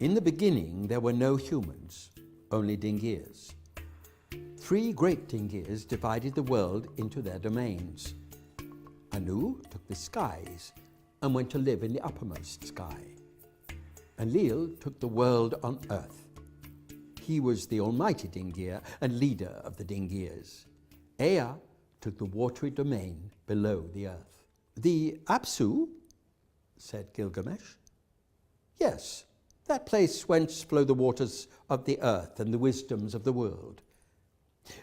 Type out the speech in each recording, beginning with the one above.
In the beginning, there were no humans, only dingears. 3 great dingears divided the world into their domains. Anu took the skies and went to live in the uppermost sky. Enlil took the world on earth. He was the almighty dingear and leader of the dingears. Ea took the watery domain below the earth. The Apsu, said Gilgamesh. Yes, that place whence flow the waters of the earth and the wisdoms of the world.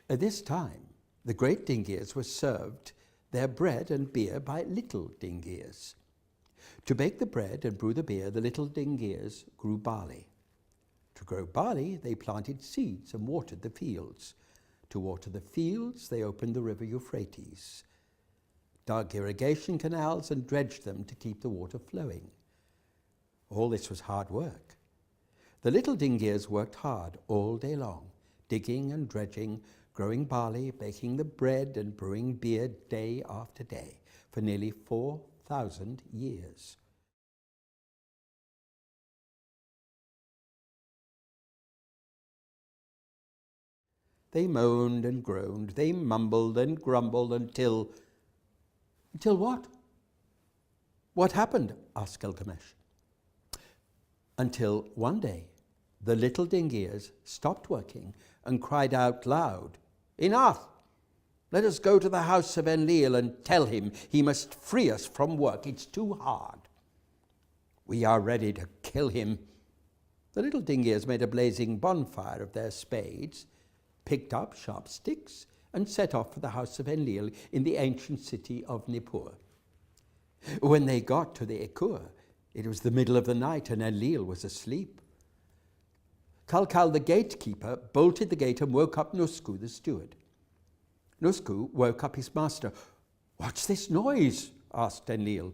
At this time, the great dingears were served their bread and beer by little dingears. To bake the bread and brew the beer, the little dingears grew barley. To grow barley, they planted seeds and watered the fields. To water the fields, they opened the river Euphrates, dug irrigation canals and dredged them to keep the water flowing. All this was hard work. The little dingears worked hard all day long, digging and dredging, growing barley, baking the bread and brewing beer day after day for nearly 4,000 years. They moaned and groaned, they mumbled and grumbled until what? What happened? Asked Gilgamesh. Until one day, the little dingears stopped working and cried out loud, "Enough! Let us go to the house of Enlil and tell him he must free us from work. It's too hard. We are ready to kill him." The little dingears made a blazing bonfire of their spades, picked up sharp sticks, and set off for the house of Enlil in the ancient city of Nippur. When they got to the Ekur, it was the middle of the night and Enlil was asleep. Kalkal, the gatekeeper, bolted the gate and woke up Nusku, the steward. Nusku woke up his master. "What's this noise?" asked Enlil.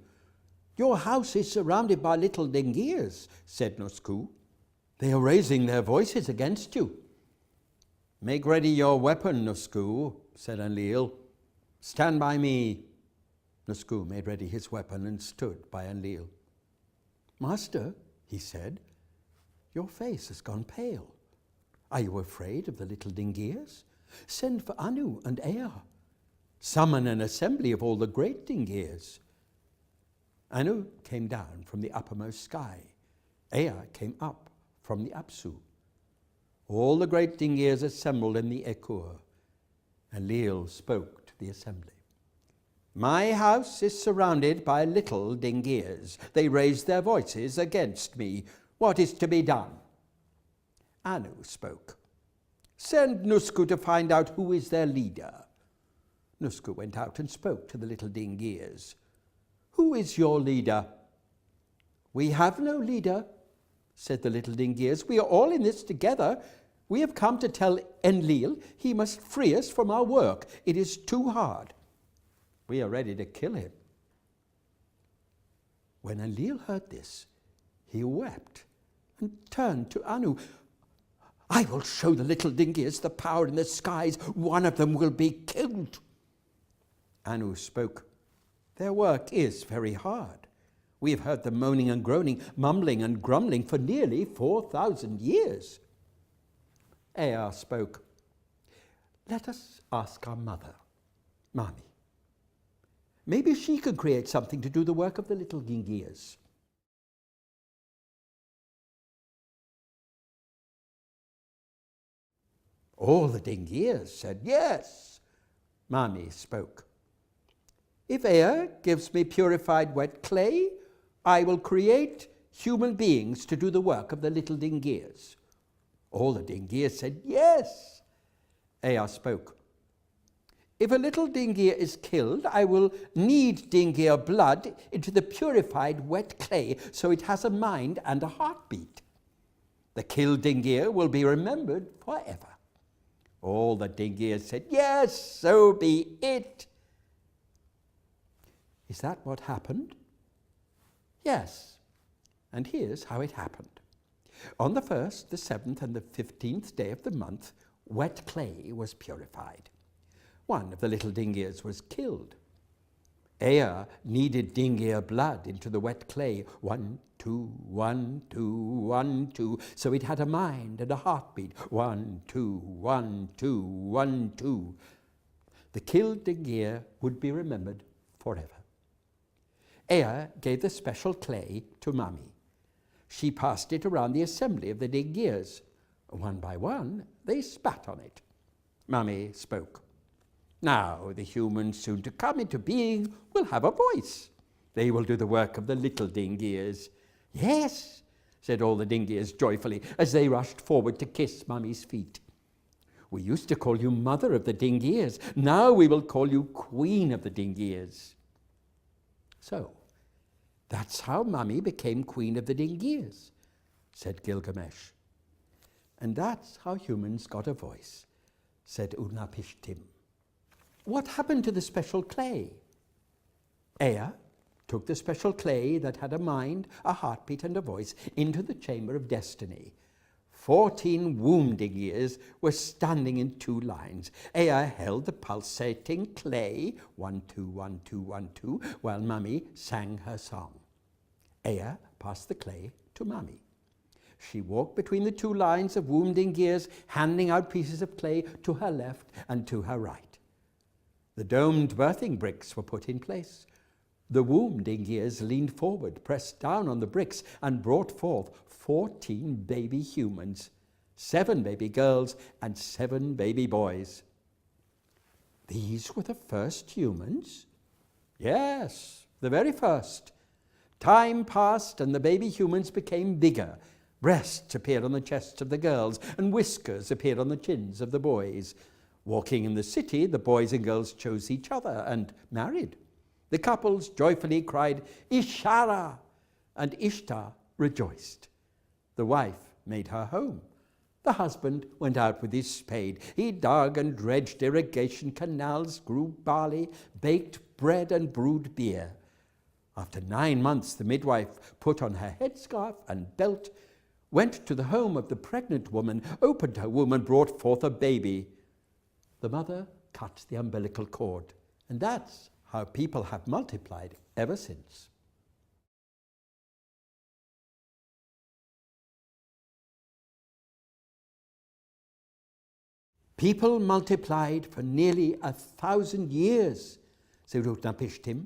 "Your house is surrounded by little dingears," said Nusku. "They are raising their voices against you." "Make ready your weapon, Nusku," said Enlil. "Stand by me." Nusku made ready his weapon and stood by Enlil. "Master," he said, "your face has gone pale. Are you afraid of the little dingears? Send for Anu and Ea. Summon an assembly of all the great dingears." Anu came down from the uppermost sky. Ea came up from the Apsu. All the great dingears assembled in the Ekur. Enlil spoke to the assembly. "My house is surrounded by little dingears. They raise their voices against me. What is to be done?" Anu spoke. "Send Nusku to find out who is their leader." Nusku went out and spoke to the little dingears. "Who is your leader?" "We have no leader," said the little dingears. "We are all in this together. We have come to tell Enlil he must free us from our work. It is too hard. We are ready to kill him." When Enlil heard this, he wept and turned to Anu. "I will show the little dingears the power in the skies. One of them will be killed." Anu spoke. "Their work is very hard. We have heard them moaning and groaning, mumbling and grumbling for nearly 4,000 years. Ea spoke. "Let us ask our mother, Mami. Maybe she can create something to do the work of the little dingears." All the dingears said yes. Mami spoke. "If Ea gives me purified wet clay, I will create human beings to do the work of the little dingears." All the dingears said yes. Ea spoke. "If a little dingear is killed, I will knead dingear blood into the purified wet clay so it has a mind and a heartbeat. The killed dingear will be remembered forever." All the dingears said, "Yes, so be it." Is that what happened? Yes, and here's how it happened. On the 1st, the 7th, and the 15th day of the month, wet clay was purified. One of the little dingears was killed. Ea kneaded Dingear blood into the wet clay. 1, 2, 1, 2, 1, 2. So it had a mind and a heartbeat. 1, 2, 1, 2, 1, 2. The killed Dingear would be remembered forever. Ea gave the special clay to Mummy. She passed it around the assembly of the Dingears. One by one, they spat on it. Mummy spoke. Now the humans soon to come into being will have a voice. They will do the work of the little Dingears. Yes, said all the Dingears joyfully as they rushed forward to kiss Mummy's feet. We used to call you Mother of the Dingears. Now we will call you Queen of the Dingears. So, that's how Mummy became Queen of the Dingears, said Gilgamesh. And that's how humans got a voice, said Utnapishtim. What happened to the special clay? Ea took the special clay that had a mind, a heartbeat, and a voice into the chamber of destiny. 14 womb Dingears were standing in 2 lines. Ea held the pulsating clay, 1, 2, 1, 2, 1, 2, while Mummy sang her song. Ea passed the clay to Mummy. She walked between the 2 lines of womb Dingears, handing out pieces of clay to her left and to her right. The domed birthing bricks were put in place. The womb Dingears leaned forward, pressed down on the bricks, and brought forth 14 baby humans, 7 baby girls, and 7 baby boys. These were the first humans? Yes, the very first. Time passed, and the baby humans became bigger. Breasts appeared on the chests of the girls, and whiskers appeared on the chins of the boys. Walking in the city, the boys and girls chose each other and married. The couples joyfully cried, Ishara, and Ishtar rejoiced. The wife made her home. The husband went out with his spade. He dug and dredged irrigation canals, grew barley, baked bread, and brewed beer. After 9 months, the midwife put on her headscarf and belt, went to the home of the pregnant woman, opened her womb, and brought forth a baby. The mother cut the umbilical cord, and that's how people have multiplied ever since. People multiplied for nearly 1,000 years, said Utnapishtim.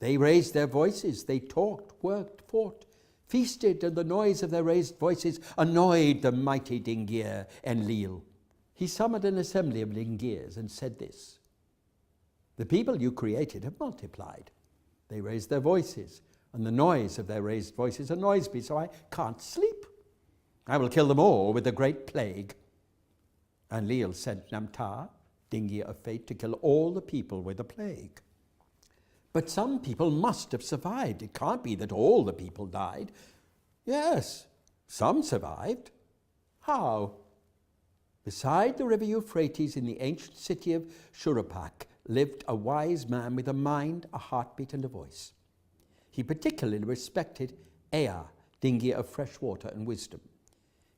They raised their voices, they talked, worked, fought, feasted, and the noise of their raised voices annoyed the mighty Dingear Enlil. He summoned an assembly of Dingears and said this: The people you created have multiplied. They raised their voices, and the noise of their raised voices annoys me, so I can't sleep. I will kill them all with a great plague. Enlil sent Namtar, Dingear of Fate, to kill all the people with a plague. But some people must have survived. It can't be that all the people died. Yes, some survived. How? Beside the river Euphrates in the ancient city of Shuruppak lived a wise man with a mind, a heartbeat, and a voice. He particularly respected Ea, Dingear of fresh water and wisdom.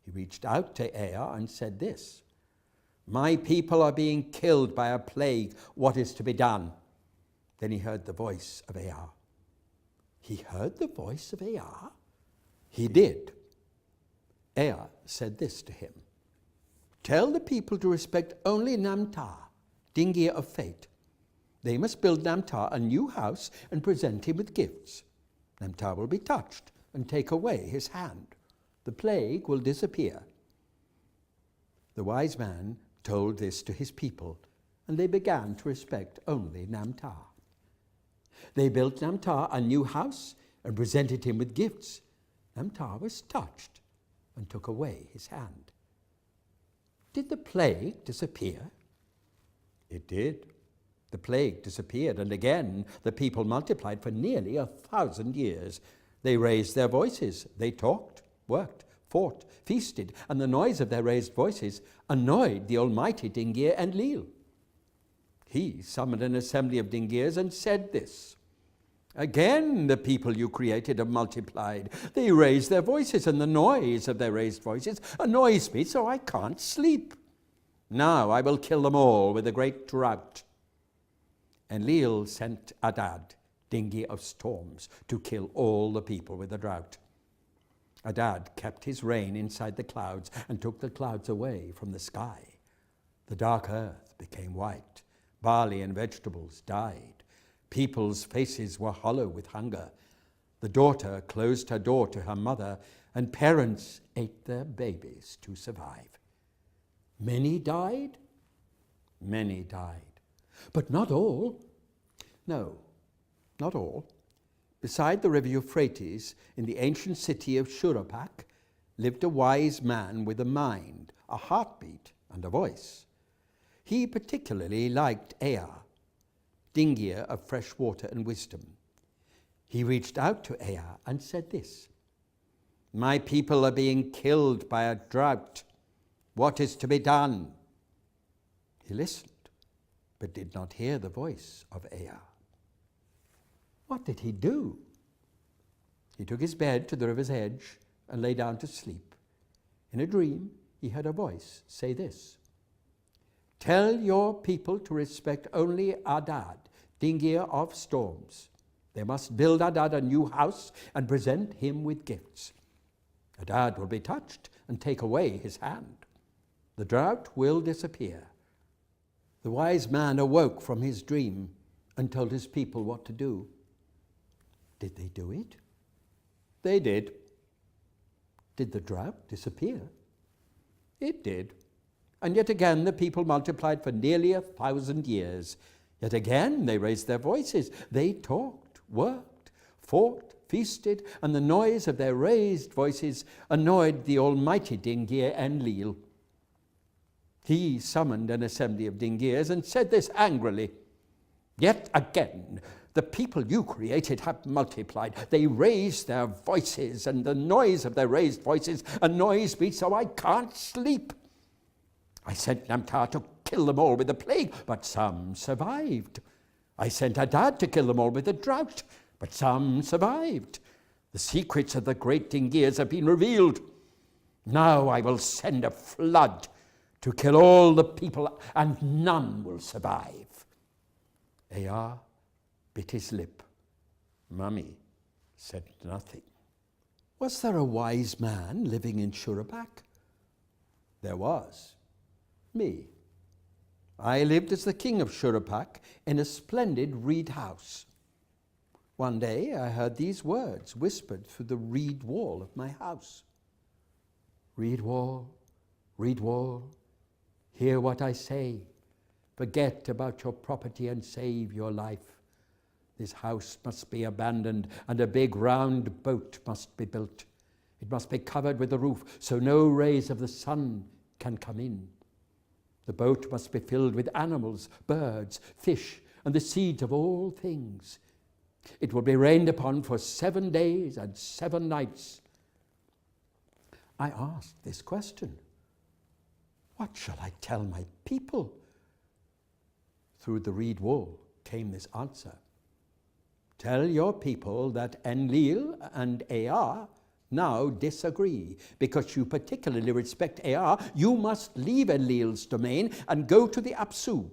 He reached out to Ea and said this: My people are being killed by a plague. What is to be done? Then he heard the voice of Ea. He heard the voice of Ea? He did. Ea said this to him: Tell the people to respect only Namtar, Dingear of Fate. They must build Namtar a new house and present him with gifts. Namtar will be touched and take away his hand. The plague will disappear. The wise man told this to his people, and they began to respect only Namtar. They built Namtar a new house and presented him with gifts. Namtar was touched and took away his hand. Did the plague disappear? It did. The plague disappeared, and again the people multiplied for nearly 1,000 years. They raised their voices. They talked, worked, fought, feasted, and the noise of their raised voices annoyed the almighty Dingear Enlil. He summoned an assembly of Dingears and said this: Again the people you created have multiplied. They raise their voices, and the noise of their raised voices annoys me, so I can't sleep. Now I will kill them all with a great drought. Enlil sent Adad, dinghy of storms, to kill all the people with the drought. Adad kept his rain inside the clouds and took the clouds away from the sky. The dark earth became white. Barley and vegetables died. People's faces were hollow with hunger. The daughter closed her door to her mother, and parents ate their babies to survive. Many died? Many died. But not all. No, not all. Beside the river Euphrates, in the ancient city of Shuruppak, lived a wise man with a mind, a heartbeat, and a voice. He particularly liked Ea, dingier of fresh water and wisdom. He reached out to Ea and said this: "My people are being killed by a drought. What is to be done?" He listened, but did not hear the voice of Ea. What did he do? He took his bed to the river's edge and lay down to sleep. In a dream, he heard a voice say this: "Tell your people to respect only Adad, dingier of storms. They must build Adad a new house and present him with gifts. Adad will be touched and take away his hand. The drought will disappear." The wise man awoke from his dream and told his people what to do. Did they do it? They did. Did the drought disappear? It did. And yet again the people multiplied for nearly 1,000 years. Yet again they raised their voices. They talked, worked, fought, feasted, and the noise of their raised voices annoyed the almighty Dingier Enlil. He summoned an assembly of Dingiers and said this angrily: "Yet again, the people you created have multiplied. They raised their voices, and the noise of their raised voices annoys me so I can't sleep. I sent Namtar to kill them all with the plague, but some survived. I sent Adad to kill them all with the drought, but some survived. The secrets of the great Dingiers have been revealed. Now I will send a flood to kill all the people, and none will survive." Ea bit his lip. Mummy said nothing. Was there a wise man living in Shuruppak? There was. Me. I lived as the king of Shuruppak in a splendid reed house. One day I heard these words whispered through the reed wall of my house: reed wall, hear what I say. Forget about your property and save your life. This house must be abandoned, and a big round boat must be built. It must be covered with a roof so no rays of the sun can come in. The boat must be filled with animals, birds, fish, and the seeds of all things. It will be rained upon for 7 days and 7 nights. I asked this question: what shall I tell my people? Through the reed wall came this answer: tell your people that Enlil and Ea now disagree. Because you particularly respect Ea, you must leave Enlil's domain and go to the Apsu.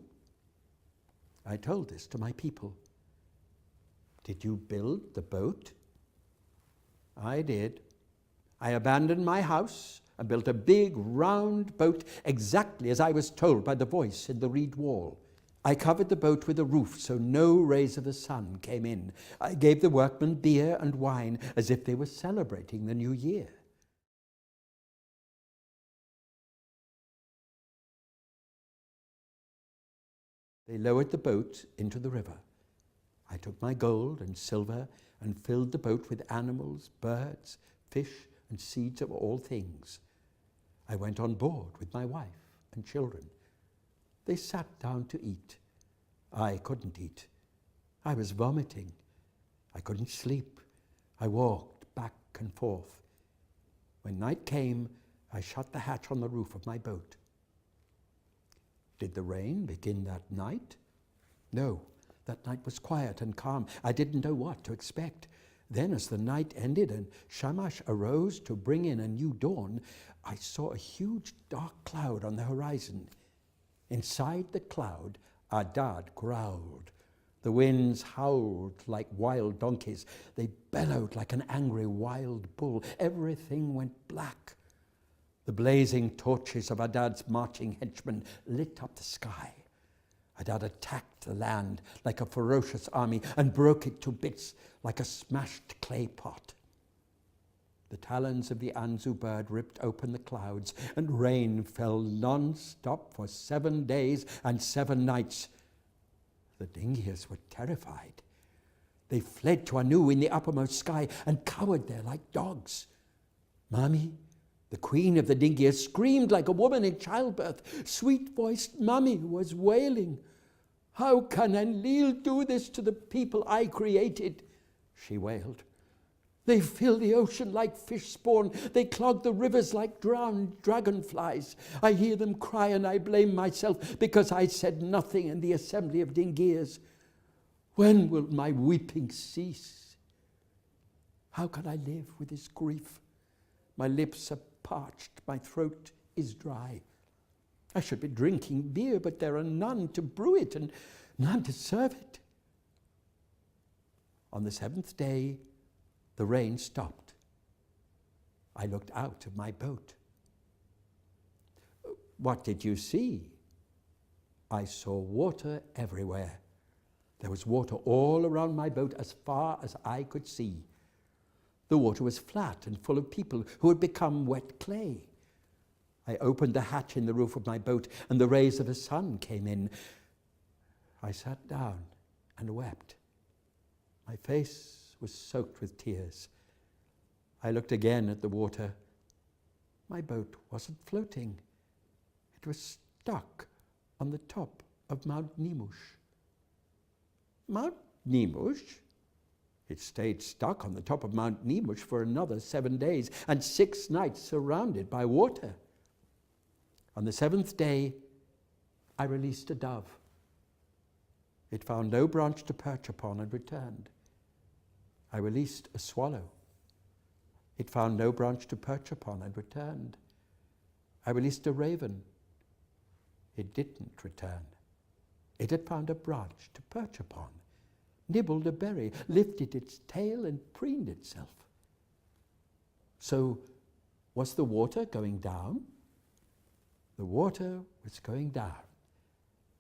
I told this to my people. Did you build the boat? I did. I abandoned my house and built a big round boat exactly as I was told by the voice in the reed wall. I covered the boat with a roof so no rays of the sun came in. I gave the workmen beer and wine as if they were celebrating the new year. They lowered the boat into the river. I took my gold and silver and filled the boat with animals, birds, fish, and seeds of all things. I went on board with my wife and children. They sat down to eat. I couldn't eat. I was vomiting. I couldn't sleep. I walked back and forth. When night came, I shut the hatch on the roof of my boat. Did the rain begin that night? No, that night was quiet and calm. I didn't know what to expect. Then as the night ended and Shamash arose to bring in a new dawn, I saw a huge dark cloud on the horizon. Inside the cloud, Adad growled. The winds howled like wild donkeys. They bellowed like an angry wild bull. Everything went black. The blazing torches of Adad's marching henchmen lit up the sky. Adad attacked the land like a ferocious army and broke it to bits like a smashed clay pot. The talons of the Anzu bird ripped open the clouds, and rain fell non-stop for 7 days and 7 nights. The Dingias were terrified. They fled to Anu in the uppermost sky and cowered there like dogs. Mami, the queen of the Dingias, screamed like a woman in childbirth. Sweet-voiced Mami was wailing. "How can Enlil do this to the people I created?" she wailed. "They fill the ocean like fish spawn. They clog the rivers like drowned dragonflies. I hear them cry and I blame myself because I said nothing in the assembly of Dingias. When will my weeping cease? How can I live with this grief? My lips are parched, my throat is dry. I should be drinking beer, but there are none to brew it and none to serve it." On the 7th day, the rain stopped. I looked out of my boat. "What did you see?" I saw water everywhere. There was water all around my boat as far as I could see. The water was flat and full of people who had become wet clay. I opened the hatch in the roof of my boat, and the rays of the sun came in. I sat down and wept. My face was soaked with tears. I looked again at the water. My boat wasn't floating. It was stuck on the top of Mount Nemush. Mount Nemush? It stayed stuck on the top of Mount Nemush for another 7 days and 6 nights surrounded by water. On the 7th day, I released a dove. It found no branch to perch upon and returned. I released a swallow. It found no branch to perch upon and returned. I released a raven. It didn't return. It had found a branch to perch upon, nibbled a berry, lifted its tail and preened itself. So, was the water going down? The water was going down,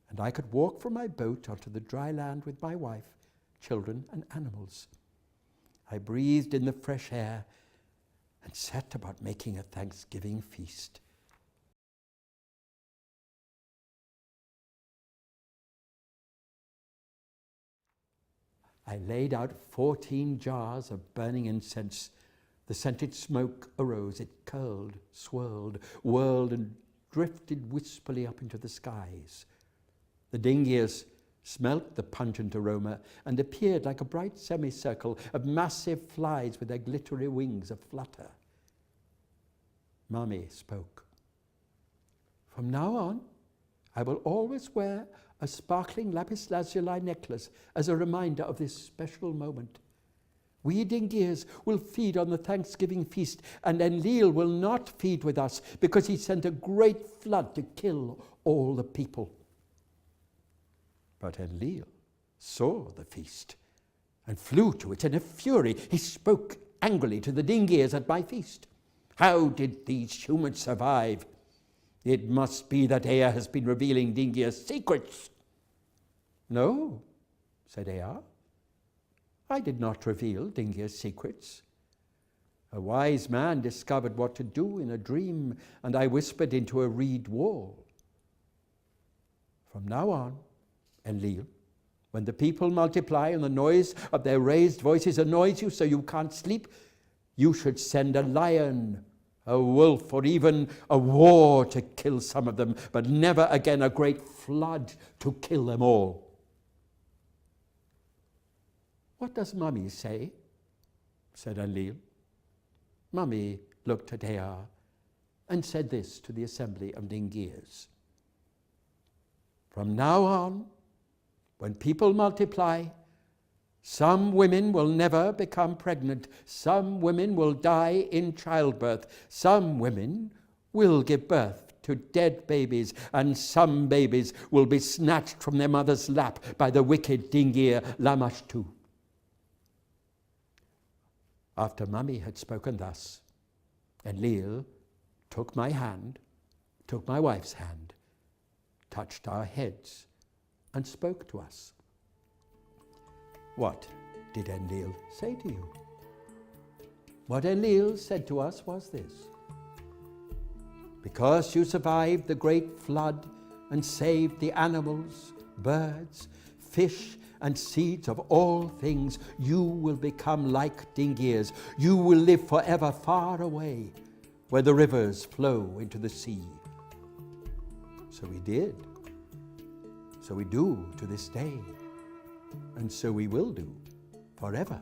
and I could walk from my boat onto the dry land with my wife, children, and animals. I breathed in the fresh air and set about making a Thanksgiving feast. I laid out 14 jars of burning incense. The scented smoke arose. It curled, swirled, whirled, and drifted wistfully up into the skies. The Dingias smelt the pungent aroma and appeared like a bright semicircle of massive flies with their glittery wings aflutter. Mami spoke. "From now on, I will always wear a sparkling lapis lazuli necklace as a reminder of this special moment. We Dingias will feed on the Thanksgiving feast, and Enlil will not feed with us because he sent a great flood to kill all the people." But Enlil saw the feast and flew to it in a fury. He spoke angrily to the Dingias at my feast. "How did these humans survive? It must be that Ea has been revealing Dingia's secrets." "No," said Ea. "I did not reveal Dingia's secrets. A wise man discovered what to do in a dream, and I whispered into a reed wall. From now on, Enlil, when the people multiply and the noise of their raised voices annoys you so you can't sleep, you should send a lion, a wolf, or even a war to kill some of them, but never again a great flood to kill them all." "What does Mami say?" said Enlil. Mami looked at Ea and said this to the assembly of Dingias. "From now on, when people multiply, some women will never become pregnant. Some women will die in childbirth. Some women will give birth to dead babies, and some babies will be snatched from their mother's lap by the wicked Dingir Lamashtu. After Mummy had spoken thus, Enlil took my hand, took my wife's hand, touched our heads, and spoke to us. What did Enlil say to you? What Enlil said to us was this: because you survived the great flood and saved the animals, birds, fish, and seeds of all things, you will become like Dingirs. You will live forever far away, where the rivers flow into the sea. So we did. So we do to this day. And so we will do forever.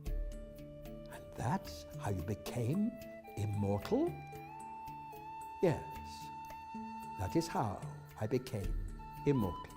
And that's how you became immortal? Yes, that is how I became immortal.